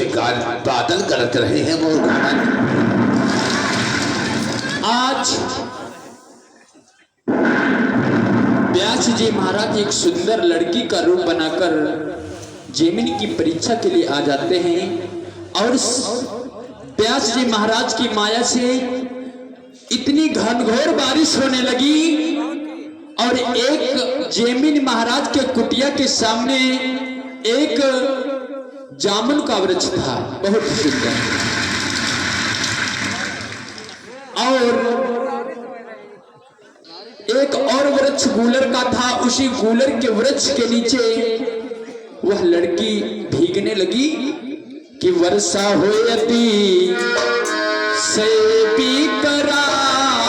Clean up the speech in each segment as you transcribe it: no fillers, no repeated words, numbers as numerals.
से बादल गरज रहे हैं वो आज व्यास जी महाराज एक सुंदर लड़की का रूप बनाकर जेमिनी की परीक्षा के लिए आ जाते हैं और व्यास जी महाराज की माया से इतनी घनघोर बारिश होने लगी और एक जेमिनी महाराज के कुटिया के सामने एक जामुन का वृक्ष था, बहुत सुंदर, और एक और वृक्ष गूलर का था। उसी गूलर के वृक्ष के नीचे वह लड़की भीगने लगी कि वर्षा होयती से भी करारा,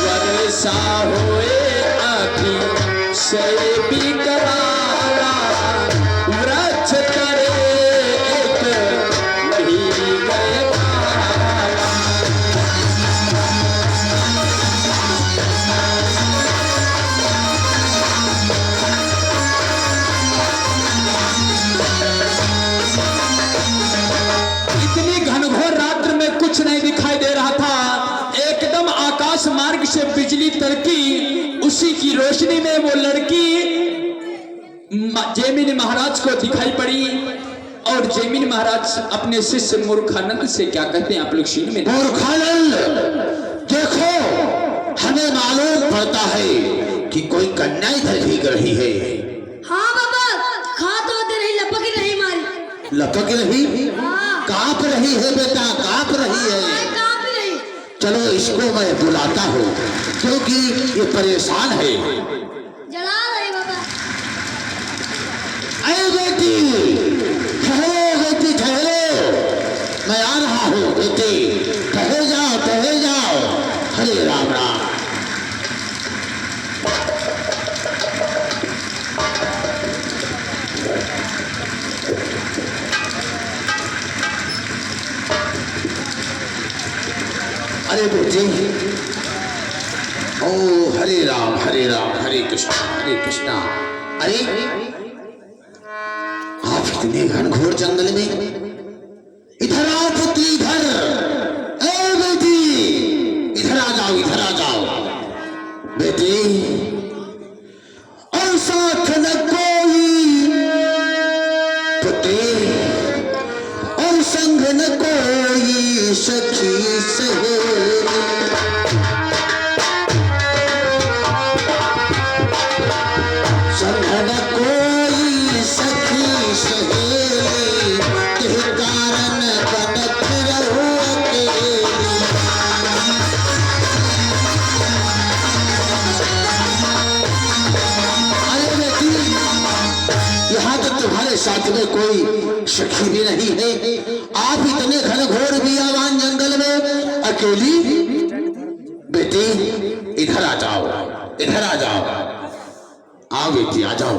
वर्षा होए अभी से भी करारा, वृक्ष करे एक भीग गए काला। इतनी घनघोर रात्र में कुछ नहीं दिखाई दे रहा था, एकदम आकाश मार्ग से बिजली तड़की, उसी की रोशनी में वो लड़की जेमिनी महाराज को दिखाई पड़ी। और जेमिनी महाराज अपने शिष्य मूर्खानंद से क्या कहते हैं आप लोग सुन में। मूर्खानंद देखो, हमें मालूम पड़ता है कि कोई कन्या इधर भीग रही है। हाँ बाबा, खात होते रही, लपक रही मारी। लपक रही? हाँ। कांप रही है बेटा, कांप रही है। कांप रही। चलो इसको मैं बुलाता हूँ क्योंकि ये परेशान है। जला रही बाबा। अरे बेटी, ठहरो बेटी, ठहरो, मैं आ रहा हूँ बेटी, ठहर जाओ, ठहर जाओ। हरे राम राम। अरे बेटी, ओ हरे राम हरे कृष्णा। अरे आप इतने घनघोर जंगल में, इधर आओ पुत्री, इधर। ए बेटी, इधर आ जाओ, इधर आ जाओ बेटी। और साथ न कोई पुत्री, और संग न कोई सखी सहेली, संग न कोई सखी सहेली, तेह कारण बनत रहो अकेली। अरे बेटी, यहाँ तो तुम्हारे साथ में कोई सखी भी नहीं है, आप इतने घनघोर बियावान जंगल में अकेली। बेटी इधर आ जाओ, इधर आ जाओ, आओ बेटी, आ जाओ।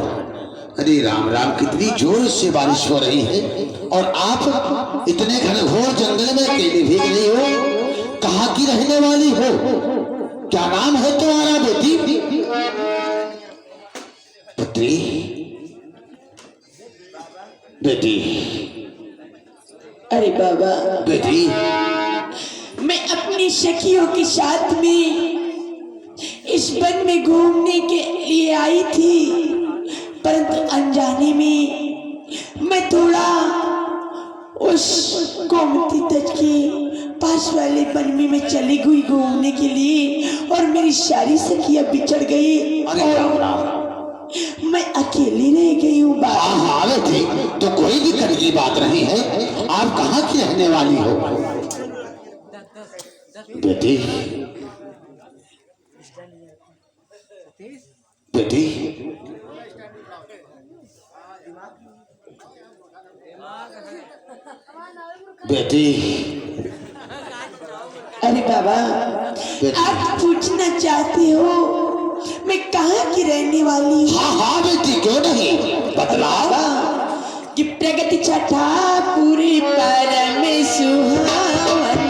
अरे राम राम, कितनी जोर से बारिश हो रही है और आप इतने घनघोर जंगल में अकेली भीग रही हो। कहाँ की रहने वाली हो? क्या नाम है तुम्हारा बेटी? पुत्री, बेटी। अरे बाबा, बेटी, मैं अपनी सखियों के साथ में इस वन में घूमने के लिए आई थी, परंतु अनजाने में मैं थोड़ा उस गोमती तट के पास वाले वन में चली गई घूमने के लिए, और मेरी सारी सखियां बिछड़ गई अरे राम राम। मैं अकेली रह गई हूँ। हाँ हाँ बेटी, तो कोई दिक्कत की बात नहीं है। आप कहाँ की रहने वाली हो बेटी? बेटी, बेटी, अरे बाबा, आप पूछना चाहते हो मैं कहाँ की रहने वाली हूँ? हाँ हाँ बेटी, क्यों नहीं, बतलाओ। कि प्रगति छठा पूरी परम सुहावन,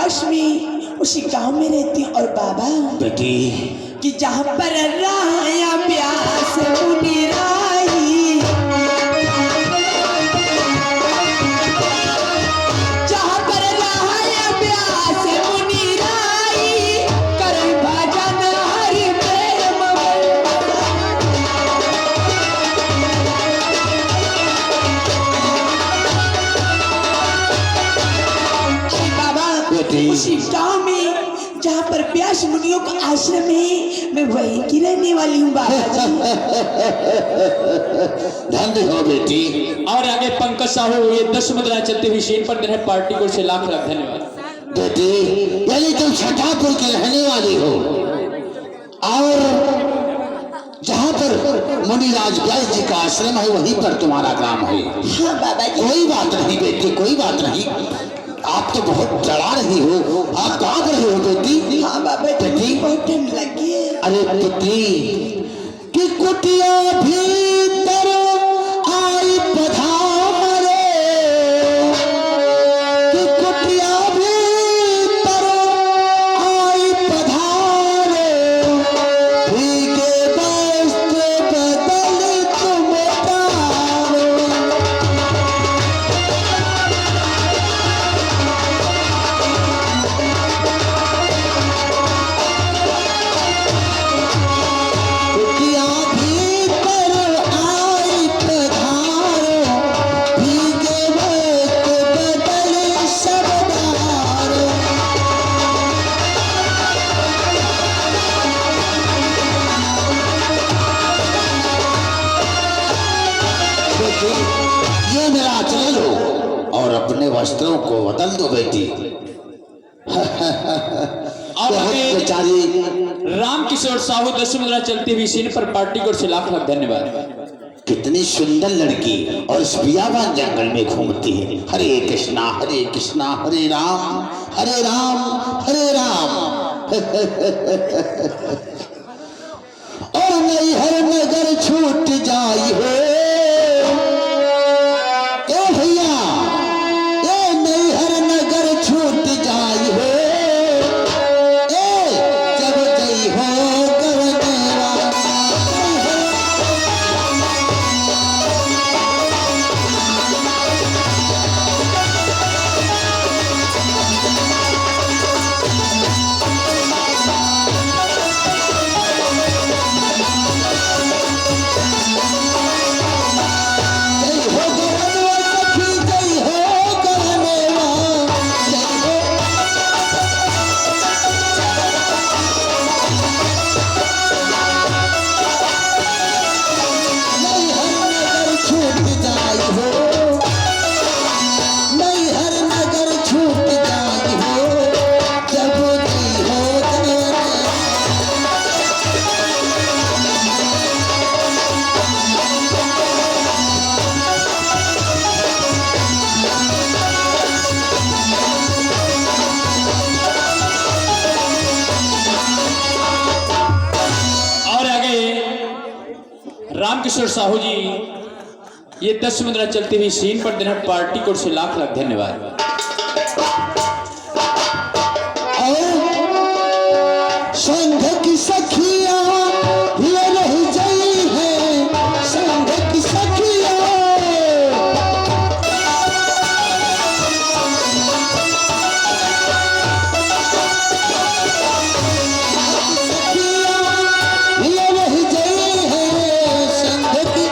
पास में उसी गांव में रहती हूँ। और बाबा बेटी कि जहाँ पर राया प्यास मुनिराई, जहाँ पर राया प्यास मुनिराई, करई भजन हरि प्रेम बाबा बेटी। उसी गांव में जहाँ पर व्यास मुनियों का आश्रम है, मैं वहीं की रहने वाली हूँ बाबा जी। धन्य हो बेटी। और आगे पंकज साहू ये 10 मुद्रा चलते हुए शीन पर दे रहे पार्टी को से लाख लाख धन्यवाद। बेटी यानी तुम छठापुर के रहने वाली हो और जहाँ पर मुनिराज व्यास जी का आश्रम है वहीं पर तुम्हारा ग्राम है। हाँ बाबा जी। कोई बात नहीं बेटी, कोई बात नहीं। आप तो बहुत डरा रही हो, आप कहाँ पर रही हो बेटी? हाँ बाबा जी, बेटी बहुत ठंड लगी है। अरे पुत्री कि कुटिया भीतर आई पधारे, कि कुटिया भीतर आई पधारे, भीगे वस्त्र बदल तुम तारो। कुटिया भीतर आई पधारो, भीगे वस्त्र बदल सब डारो। बेटी ये मेरा चले लो और अपने वस्त्रों को बदल दो बेटी। और बहुत आगे बेचारी राम किशोर साहू 10 मुद्रा चलते हुए शीन पर पार्टी को से लाख लाख धन्यवाद। कितनी सुंदर लड़की और इस बियाबान जंगल में घूमती है। हरे कृष्णा हरे कृष्णा हरे राम हरे राम हरे राम। और नहीं हर नगर छूट जाई हो ए भैया, ए नहीं हर नगर छूट जाई हो, ए जब गई हो गवनेवा। जय हो गवनेवा सखी, जय हो गवनेवा, जय हो। नहीं हर नगर छूट जाई हो, नहीं हर नगर छूट जाई हो, जब गई हो गवनेवा। और आगे रामकिशोर साहू जी ये 10 मुद्रा चलते हुए शीन पर दे रहे पार्टी को से लाख लाख धन्यवाद। और संघ की सखियां ये रह गई है, संघ की सखियां ये रह गई है, संघ की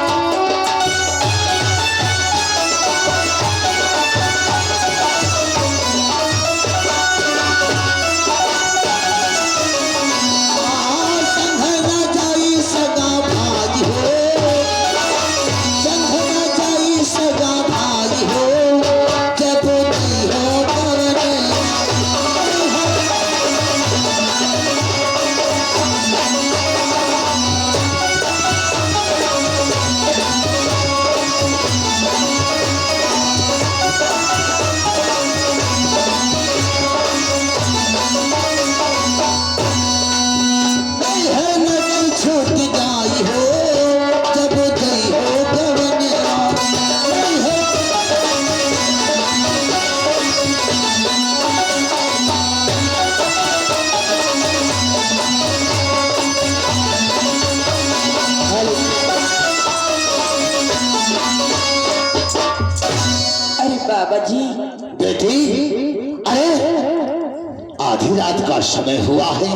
आधी रात का समय हुआ है,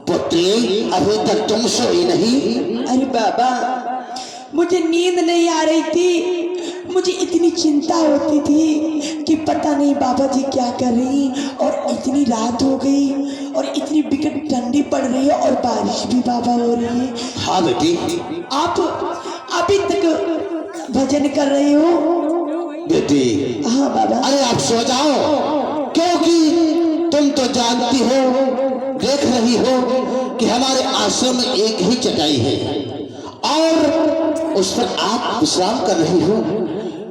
पुत्री अभी तक तुम सोई नहीं। अरे बाबा, मुझे नींद नहीं आ रही थी। मुझे इतनी चिंता होती थी कि पता नहीं बाबा जी क्या कर रही, और इतनी रात हो गई और इतनी बिकट ठंडी पड़ रही है और बारिश भी बाबा हो रही है। हाँ बेटी। आप अभी तक भजन कर रहे हो? बेटी हाँ बाबा। अरे आप सो जाओ, क्योंकि तुम तो जानती हो, देख रही हो कि हमारे आश्रम में एक ही चटाई है और उस पर आप विश्राम कर रही हो।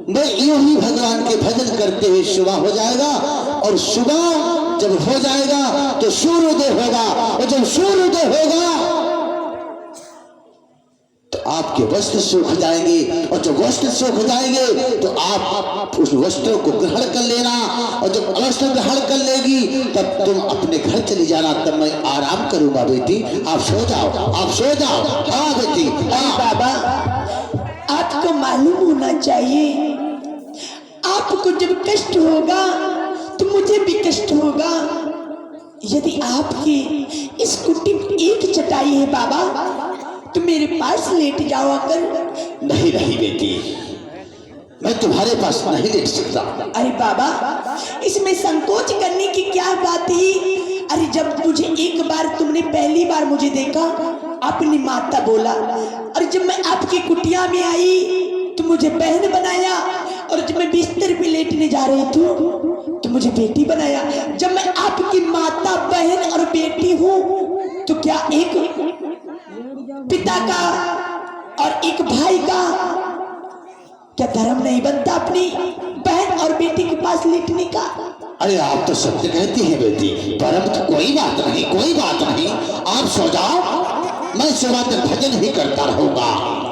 मैं यूं ही भगवान के भजन करते हुए सुबह हो जाएगा, और सुबह जब हो जाएगा तो सूर्योदय होगा, और जब सूर्योदय होगा तो आपके वस्त्र सूख जाएंगे, और जब वस्त्र सूख जाएंगे तो आप उस वस्त्र को ग्रहण कर लेना, और जब वस्त्र ग्रहण कर लेगी तब तुम अपने घर चली जाना, तब मैं आराम करूंगा। बेटी आप सो जाओ, आप सो जाओ। हाँ बेटी। अरे बाबा, आपको मालूम होना चाहिए, आपको जब कष्ट होगा तो मुझे भी कष्ट होगा। यदि आपकी इस कुटी में एक चटाई है बाबा, तो मेरे पास लेट जाओ आकर। नहीं नहीं बेटी, मैं तुम्हारे पास नहीं लेट सकता। अरे बाबा, इसमें संकोच करने की क्या बात है? अरे जब मुझे एक बार तुमने पहली बार मुझे देखा, अपनी माता बोला, और जब मैं आपकी कुटिया में आई तो मुझे बहन बनाया, और जब मैं बिस्तर पे लेटने जा रही थी तो मुझे बेटी बनाया। जब मैं आपकी माता, बहन और बेटी हूँ तो क्या एक पिता का और एक भाई का क्या धर्म नहीं बनता अपनी बहन और बेटी के पास लेटने का? अरे आप तो सत्य कहती हैं बेटी, परंतु तो कोई बात नहीं, कोई बात नहीं। आप सो जाओ, मैं सुबह तक भजन ही करता रहूंगा।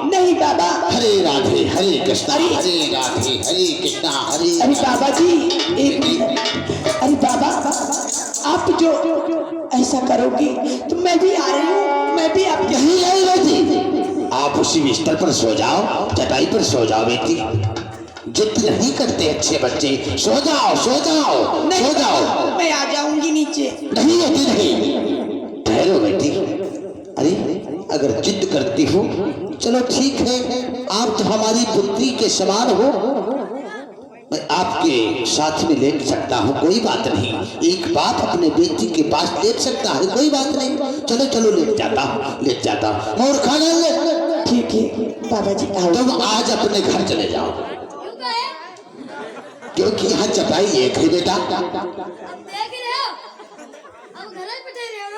नहीं बाबा। हरे राधे हरे कृष्णा, हरे राधे हरे कृष्णा, हरे। अरे बाबा जी, एक अरे बाबा, आप जो ऐसा करोगे तो मैं भी आ रही हूँ, मैं भी आप यही आई बेटी। आप उसी बिस्तर पर सो जाओ, चटाई पर सो जाओ बेटी। जिद नहीं करते अच्छे बच्चे, सो जाओ सो जाओ सो जाओ। मैं आ जाऊंगी नीचे। नहीं बेटी नहीं, ठहरो बेटी। अरे अगर जिद करती हो चलो ठीक है, आप तो हमारी पुत्री के समान हो, मैं आपके साथ में लेट सकता हूँ, कोई बात नहीं। एक बाप अपने बेटी के पास लेट सकता है, कोई बात नहीं। चलो चलो लेट जाता हूँ, लेट जाता हूँ। मोर खाना ले। ठीक है बाबा जी, आओ। तुम आज अपने घर चले जाओ, क्योंकि यहाँ चटाई एक है बेटा। अब देख ही रहे हो, अब घर ही पिटे रहे हो।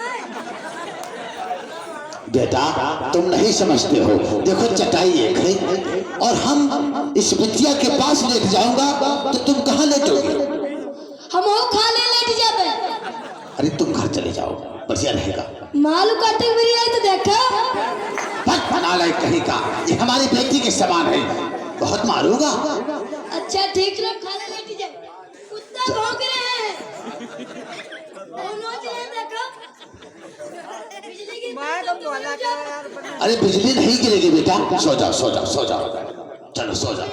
बेटा तुम नहीं समझते हो, देखो चटाई एक है, और हम इस बिटिया के पास लेट जाऊंगा तो तुम कहाँ लेटोगे? हम हो खाने लेट जाते। अरे तुम घर चले जाओ, बढ़िया रहेगा। मालू काटे मेरी आई तो देखा। नालायक कहीं का, ये हमारी बेटी के समान है, बहुत मारूंगा। अच्छा ठीक है, खाने लेट जाए। कुत्ता भौंक रहे हैं, नोच रहे हैं, देखो। बिजली की अरे बिजली नहीं गिरेगी बेटा, सो जाओ सो जाओ सो जाओ, चलो सो जाओ।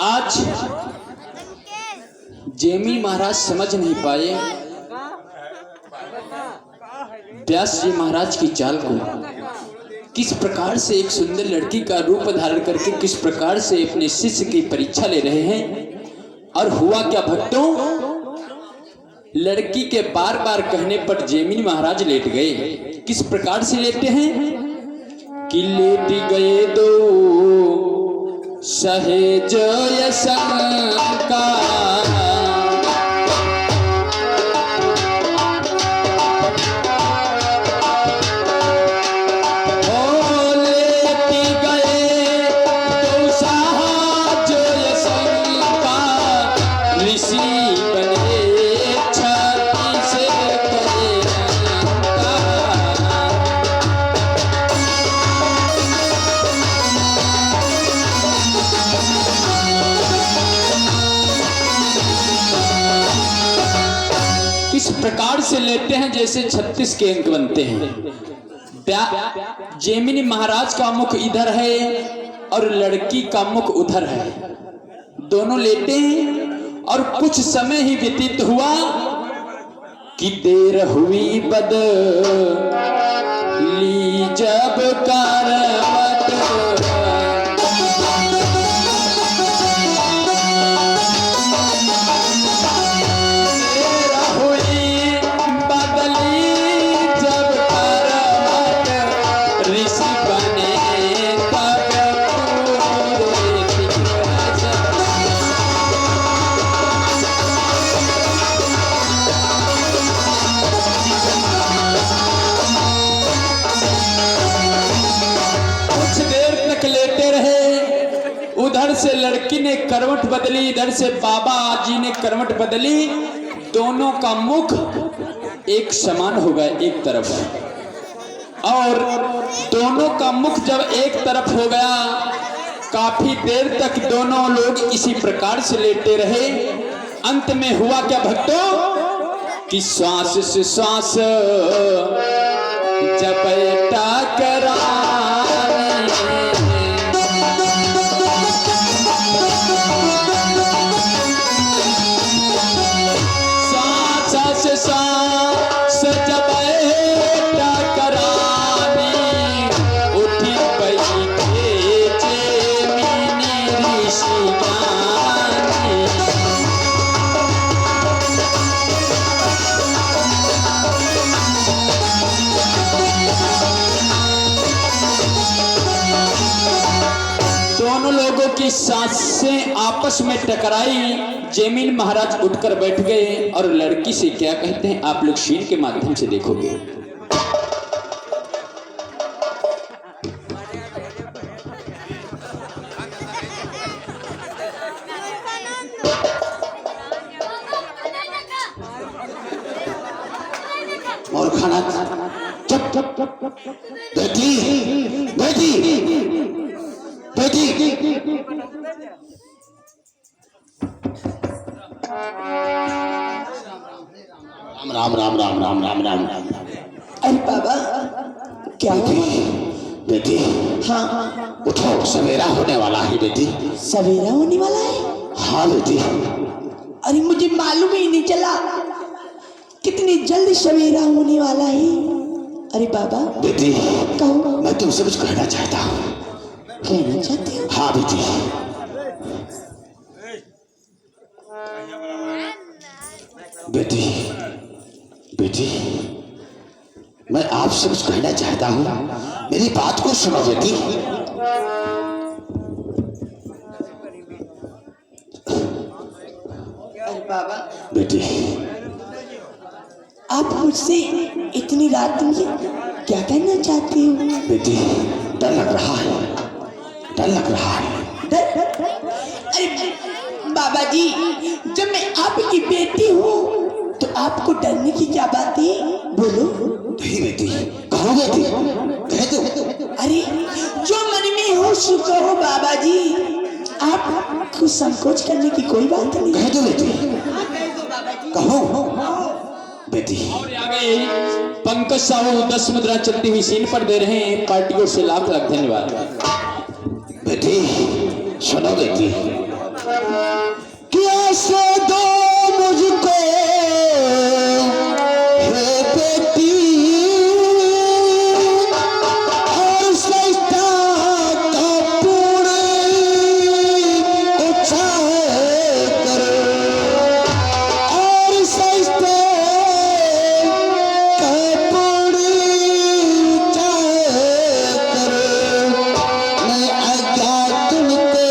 आज जेमी महाराज समझ नहीं पाए व्यास जी महाराज की चाल को, किस प्रकार से एक सुंदर लड़की का रूप धारण करके किस प्रकार से अपने शिष्य की परीक्षा ले रहे हैं। और हुआ क्या भक्तों, लड़की के बार बार कहने पर जेमिनी महाराज लेट गए। किस प्रकार से लेटे हैं कि लेट गए दो सहेज यशंका, से लेटे हैं जैसे 36 के अंक बनते हैं। जैमिनी महाराज का मुख इधर है और लड़की का मुख उधर है। दोनों लेटे हैं और कुछ समय ही व्यतीत हुआ कि देर हुई बदली जब करवट, उधर से लड़की ने करवट बदली, इधर से बाबा जी ने करवट बदली। दोनों का मुख एक समान हो गया एक तरफ, और दोनों का मुख जब एक तरफ हो गया काफी देर तक दोनों लोग इसी प्रकार से लेटे रहे। अंत में हुआ क्या भक्तों कि श्वास से श्वास जब टकराए, सांसें आपस में टकराई। जैमिनी महाराज उठकर बैठ गए और लड़की से क्या कहते हैं आप लोग सीन के माध्यम से देखोगे। और खाना चुप बेटी बेटी बेटी राम राम राम राम राम राम राम। अरे बाबा क्या हुआ? बेटी हाँ उठो, सवेरा होने वाला है बेटी। सवेरा होने वाला है? हाँ बेटी। अरे मुझे मालूम ही नहीं चला कितनी जल्दी सवेरा होने वाला है। अरे बाबा बेटी कहो। मैं तुमसे कुछ कहना चाहता हूँ। कहना चाहती हूँ? हाँ बेटी। बेटी बेटी मैं आपसे कुछ कहना चाहता हूँ, मेरी बात को सुनो बेटी। बाबा बेटी आप मुझसे इतनी रात में क्या कहना चाहती हो? बेटी डर लग रहा है, डर लग रहा है। डर? अरे बाबा जी जब मैं आपकी बेटी हूँ तो आपको डरने की क्या बात है? बोलो। नहीं बेटी, कहो बेटी, कह दो। अरे जो मन में हो सो कहो बाबा जी, आपको संकोच करने की कोई बात नहीं। कह दो बेटी, कहो बेटी। और आगे पंकज साहू 10 मुद्रा चलती हुई सीन पर दे रहे हैं। पार्टियों से लाख लाख धन्यवाद। बेटी सुनो बेटी, कैसे दो मुझको हे बेटी, और सस्ता कपूर उछाल कर, और सस्ते कपूर उछाल कर, मैं आज्ञा तुमको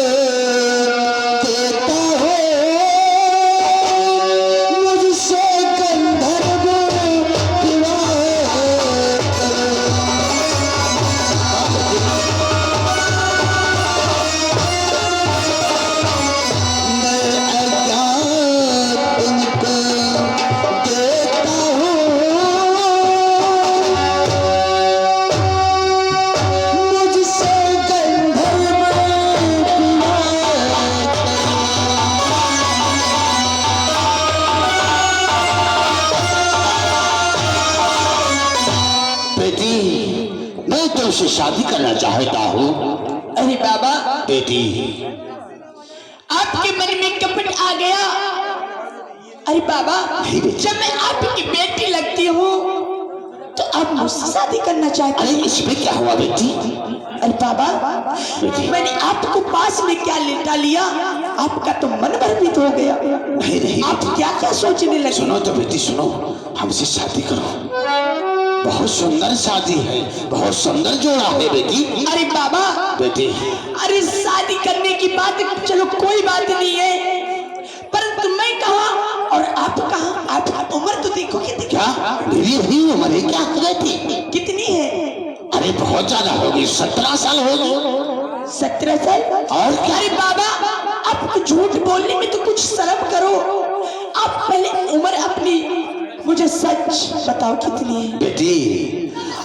देता हूँ। आपसे शादी करना चाहता हूँ। अरे बाबा, बेटी आपके मन में कपट आ गया। अरे बाबा, नहीं बेटी। जब मैं आपकी बेटी लगती हूँ तो आप मुझसे शादी करना चाहते अरे हैं। इसमें क्या हुआ बेटी? अरे बाबा, बेटी। मैंने आपको पास में क्या लेटा लिया, आपका तो मन भ्रमित हो गया। नहीं नहीं आप बेटी। क्या क्या सोचने लगे? सुनो तो बेटी सुनो, हमसे शादी करो। बहुत सुंदर शादी है, बहुत सुंदर जोड़ा है बेटी। अरे बाबा, बेटी अरे शादी करने की बात चलो कोई बात नहीं है, परंतु मैं कहाँ और आप कहाँ? आप उम्र तो देखो कितनी। क्या मेरी भी उम्र है क्या बेटी? कितनी है? अरे बहुत ज्यादा होगी, 17 साल होगी। 17 साल? और क्या? अरे बाबा, आप तो झूठ बोलने में तो कुछ शर्म करो। आप पहले उम्र अपनी मुझे सच बताओ कितनी है? बेटी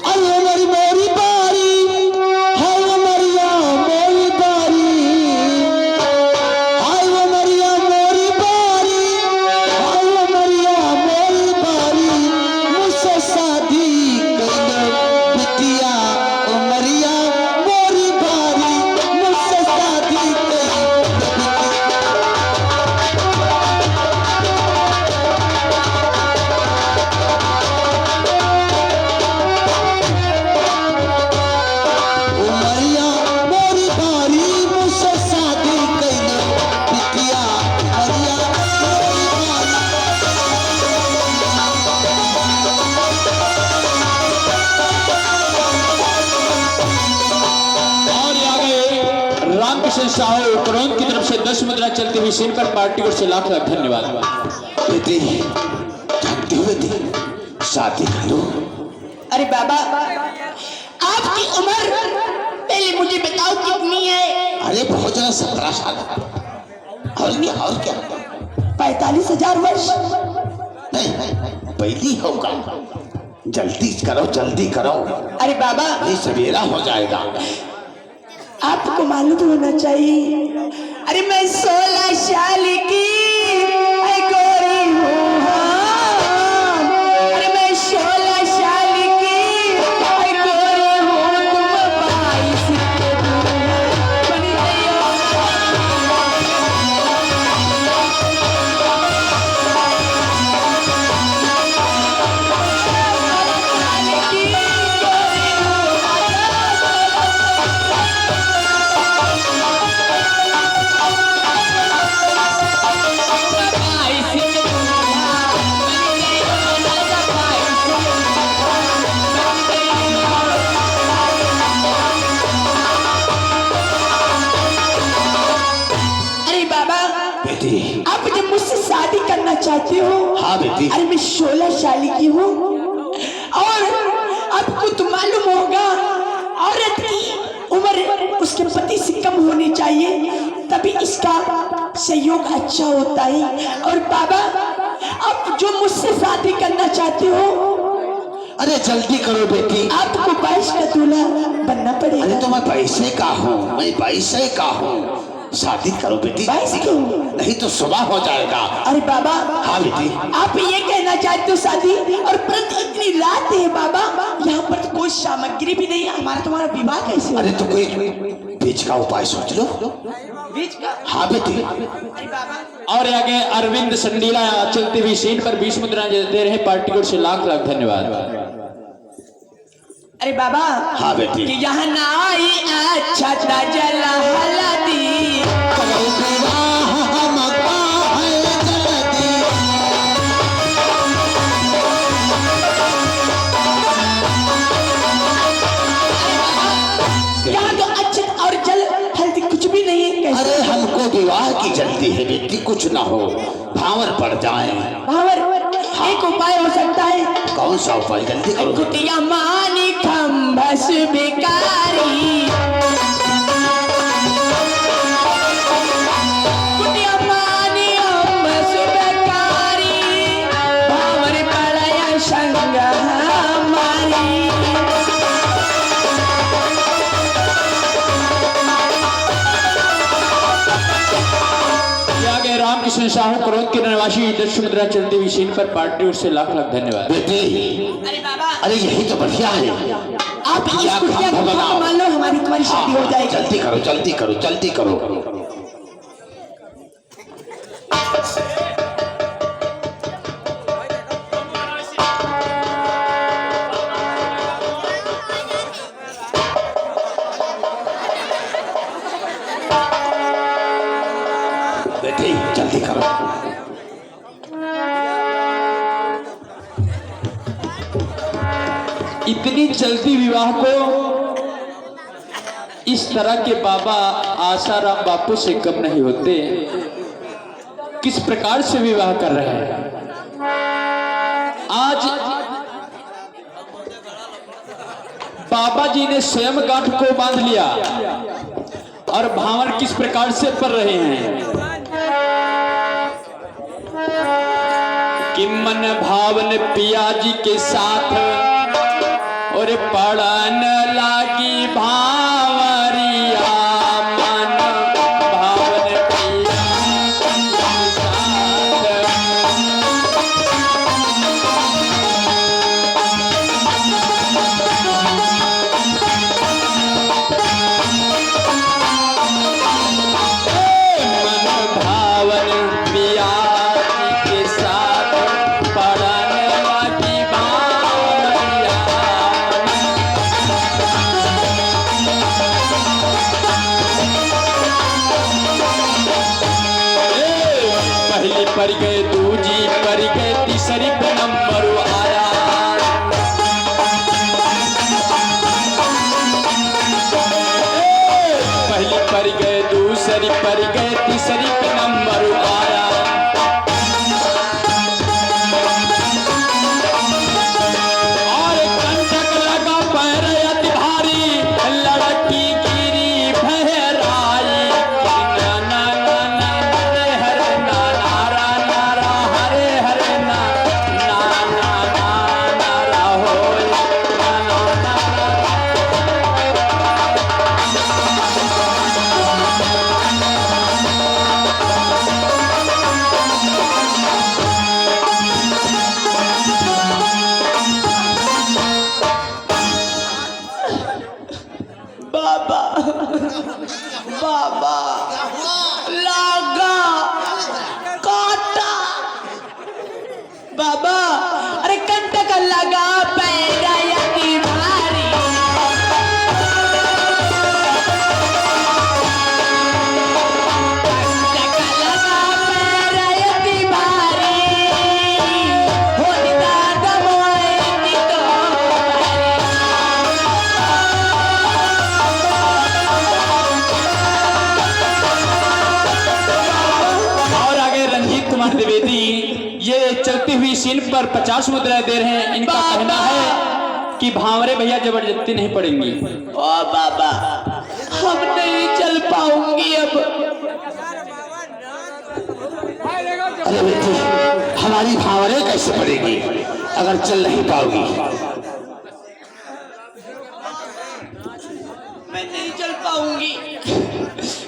अरे मेरी मेरी बारी है वो मरिया मोरी बारी, हाय वो मरिया मोरी बारी, हाय वो मरिया मोरी बारी, मुझसे शादी कर लो बिटिया, ओ मरिया मोरी बारी, मुझसे शादी कर लो। उमरिया मोरी बारी, मुझसे शादी कइलो बिटिया, उमरिया मोरी बारी। और ये आ गए रामकिशन साहू क्रोध की तरफ से 10 मुद्रा चलती हुई सीन पर पार्टी को से लाख लाख धन्यवाद। बेटी जानती हो बेटी, शादी कर लो। अरे बाबा, आपकी उम्र पहले मुझे बताओ कितनी है? अरे बहुत ज्यादा 17 साल। और क्या 45,000 वर्ष। नहीं पहली होगा, जल्दी करो जल्दी करो, अरे बाबा, नहीं सवेरा हो जाएगा। आपको मालूम होना चाहिए, अरे मैं 16 साल की है गोरी हूँ। हाँ, अरे मैं 16 साल की है गोरी हूँ, तुम 22 के बन गई हो। अरे बाबा, बेटी आप जब मुझसे शादी करना चाहते हो? हाँ बेटी। अरे मैं 16 साल की हूँ और आपको तो मालूम होगा औरत की उम्र उसके पति से कम होनी चाहिए, तभी इसका सहयोग अच्छा होता है। और बाबा, आप जो मुझसे शादी करना चाहते हो, अरे जल्दी करो बेटी। आपको 22 का दूल्हा बनना अरे पड़ेगा। तो मैं पैसे का हूँ, मैं पैसे का हूँ, शादी करो बेटी। 22 क्यों? नहीं तो सुबह हो जाएगा। अरे बाबा, हाँ बेटी। आप ये कहना चाहते हो शादी, और परंतु इतनी रात है बाबा, यहाँ पर तो कोई सामग्री भी नहीं है, हमारा तुम्हारा विवाह कैसे होगा? अरे तो कोई बीच का उपाय सोच लो। बीच का? हाँ बेटी। अरे बाबा, और आगे अरविंद संडीला चलती हुई सीन पर 20 मुद्रा दे रहे पार्टी को से लाख लाख धन्यवाद। अरे बाबा, हाँ बेटी। कि यहाँ ना आई अच्छा जला हल्दी, करो विवाह हमका है जल्दी। यहाँ तो अक्षत और जल हल्दी कुछ भी नहीं है। कैसे? अरे हमको विवाह की जल्दी है बेटी, कुछ ना हो, भावर पड़ जाए। भावर, एक उपाय हो सकता है। कौन सा उपाय? जल्दी करो। कुटिया मानी खम्भस बेकारी, कुटिया मानी खम्भस बेकारी, भावर पड़या संग हमारी। ये आगे रामकिशन साहू क्रोध के निवासी 10 मुद्रा चलती हुई सीन पर पार्टी से लाख लाख धन्यवाद। बेटी अरे बाबा, अरे यही तो बढ़िया है। आप इस या कुटिया को बनाओ। मान लो, हमारी तुम्हारी शादी हो जाएगी। जल्दी करो जल्दी करो जल्दी करो। बेटी जल्दी करो। इतनी जल्दी विवाह को इस तरह के बाबा आसाराम बापू से कम नहीं होते। किस प्रकार से विवाह कर रहे हैं। आज बाबा जी ने स्वयं गांठ को बांध लिया और भावर किस प्रकार से पढ़ रहे हैं कि मन भावन पिया जी के साथ और पढ़न लागी भावरिया। मन भावन पिया के साथ मन भावन पिया जी के साथ पढ़न लागी भावरिया। पहली पर गए, दूजी पर गए, तीसरी पे नंबर आया। पहली पर गए, दूसरी पर गए, तीसरी पे नंबर आया। और कंटक लगा पैर अति भारी, लड़की गिरी बहराई। ना ना ना ना हरे हरे ना नारा नारा हरे हरे ना ना ना ना नारा होय ना ना ना बाबा बाबा लागा काटा बाबा, अरे कंटक लगा पैरा यति भारी। कंटक लगा पैरा यति भारी, हो निदाद मोए नितो और आगे रंजीत कुमार द्विवेदी ये चलती हुई सीन पर 50 मुद्राएं दे रहे हैं। इनका कहना है कि भावरे भैया जबरदस्ती नहीं पड़ेंगी। ओ बाबा, हम नहीं चल पाऊंगी अब। अरे बेटी हमारी भावरें कैसे पड़ेगी अगर चल नहीं पाओगी। मैं नहीं चल पाऊंगी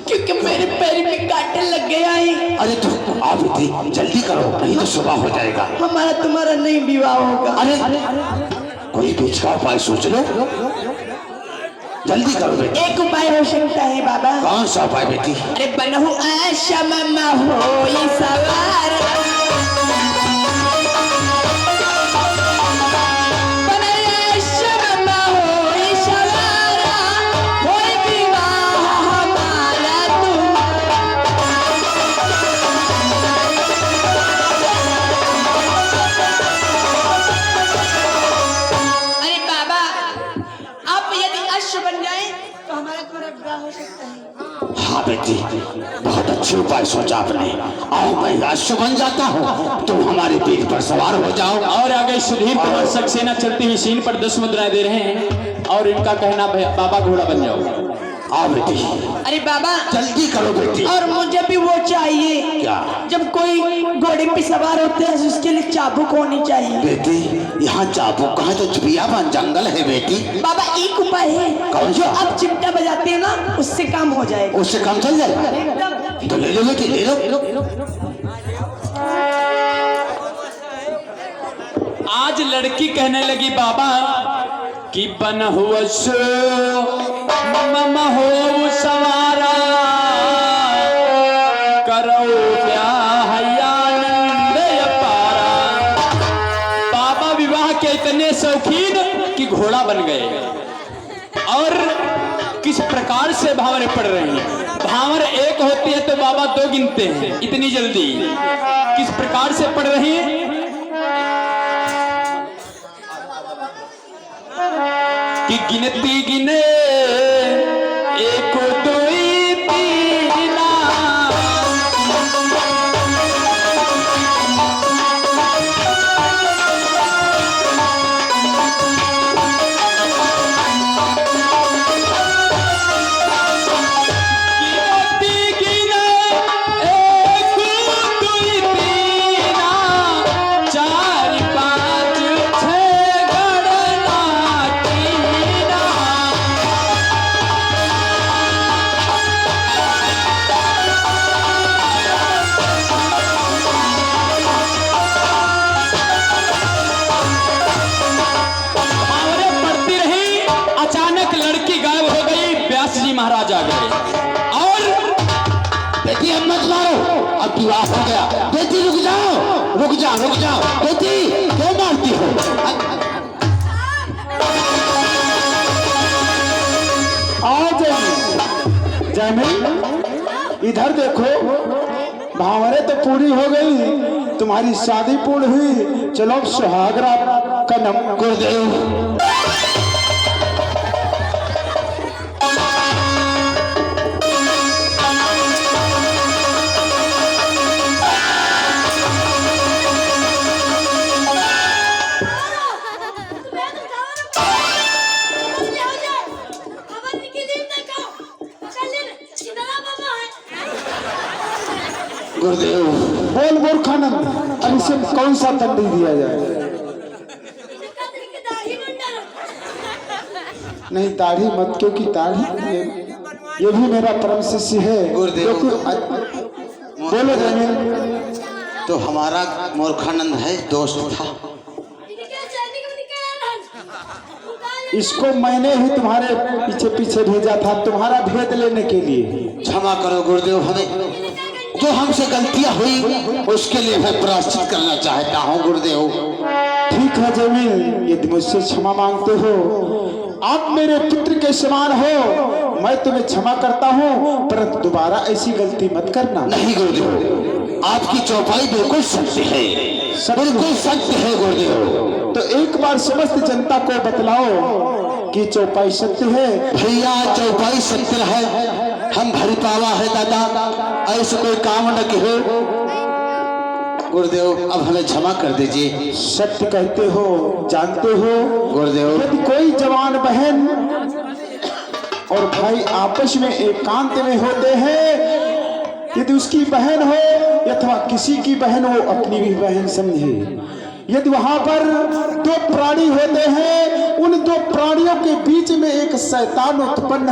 क्योंकि मेरे पैर में कांटे लग गया है। अरे तो आ बेटी जल्दी करो नहीं तो सुबह हो जाएगा। हमारा तुम्हारा नहीं विवाह होगा। अरे कोई बीच का उपाय सोच लो, जल्दी करो बेटी। एक उपाय हो सकता है बाबा। कौन सा उपाय बेटी? अरे बनहु आशा मम्मा हो सवार, हाँ बेटी बहुत अच्छे उपाय सोचा आपने। आओ मैं अश्व बन जाता हूँ, तुम हमारे पीठ पर सवार हो जाओ। और आगे सुधीर कुमार सक्सेना चलती हुई सीन पर 10 मुद्राएं दे रहे हैं और इनका कहना बाबा घोड़ा बन जाओ। आओ बेटी अरे बाबा जल्दी करो बेटी। और मुझे भी वो चाहिए। क्या? जब कोई घोड़े पे सवार होते हैं तो उसके लिए चाबुक होनी चाहिए। बेटी यहाँ चाबुक कहाँ, तो चुपियाबान जंगल है बेटी। बाबा एक उपाय है, कौन सा? जो आप चिमटा बजाते हैं ना उससे काम हो जाएगा। उससे काम चल जाएगा तो ले लो बेटी ले लो। आज लड़की कहने लगी बाबा कि बन हुआ सो मम हो सवारा करो ब्याह आनंद अपारा। बाबा विवाह के इतने शौकीन कि घोड़ा बन गए। और किस प्रकार से भावरें पड़ रही हैं। भावर एक होती है तो बाबा दो गिनते हैं इतनी जल्दी। किस प्रकार से पड़ रही है कि गिनती गिने एक दो तीन महाराज आ गए। और बेटी अब मत मारो, अब विवाह हो गया। बेटी रुक जाओ, रुक जाओ, रुक जाओ। बेटी क्यों मारती हो? आओ जैमिल, इधर देखो, भावरें तो पूरी हो गई, तुम्हारी शादी पूर्ण हुई। चलो सुहागरात का नम गुरुदेव गुरुदेव बोल मूर्खानंद, अब इसे कौन सा दंड दिया जाए? नहीं दाढ़ी मत, क्योंकि दाढ़ी ये भी मेरा परम शिष्य है गुरुदेव। बोलो जमीन। तो हमारा मूर्खानंद है, दोस्त था। इसको मैंने ही तुम्हारे पीछे पीछे भेजा था, तुम्हारा भेद लेने के लिए। क्षमा करो गुरुदेव, हमें जो हमसे गलतियां हुई उसके लिए मैं प्रायश्चित करना चाहता हूँ गुरुदेव। ठीक है जमीन, यदि मुझसे क्षमा मांगते हो, आप मेरे पुत्र के समान हो, मैं तुम्हें क्षमा करता हूँ, परंतु दोबारा ऐसी गलती मत करना। नहीं गुरुदेव, आपकी चौपाई बिल्कुल सत्य है, बिल्कुल सत्य है गुरुदेव। तो एक बार समस्त जनता को बतलाओ कि चौपाई सत्य है। भैया चौपाई सत्य है, हम भरी पावा है दादा, ऐसे कोई काम न कहो गुरुदेव। अब हमें क्षमा कर दीजिए। सत्य कहते हो, जानते हो गुरुदेव। यदि कोई जवान बहन और भाई आपस में एकांत में होते हैं, यदि उसकी बहन हो अथवा किसी की बहन हो, अपनी भी बहन समझे, यदि वहां पर दो प्राणी होते हैं, उन दो प्राणियों के बीच में एक शैतान उत्पन्न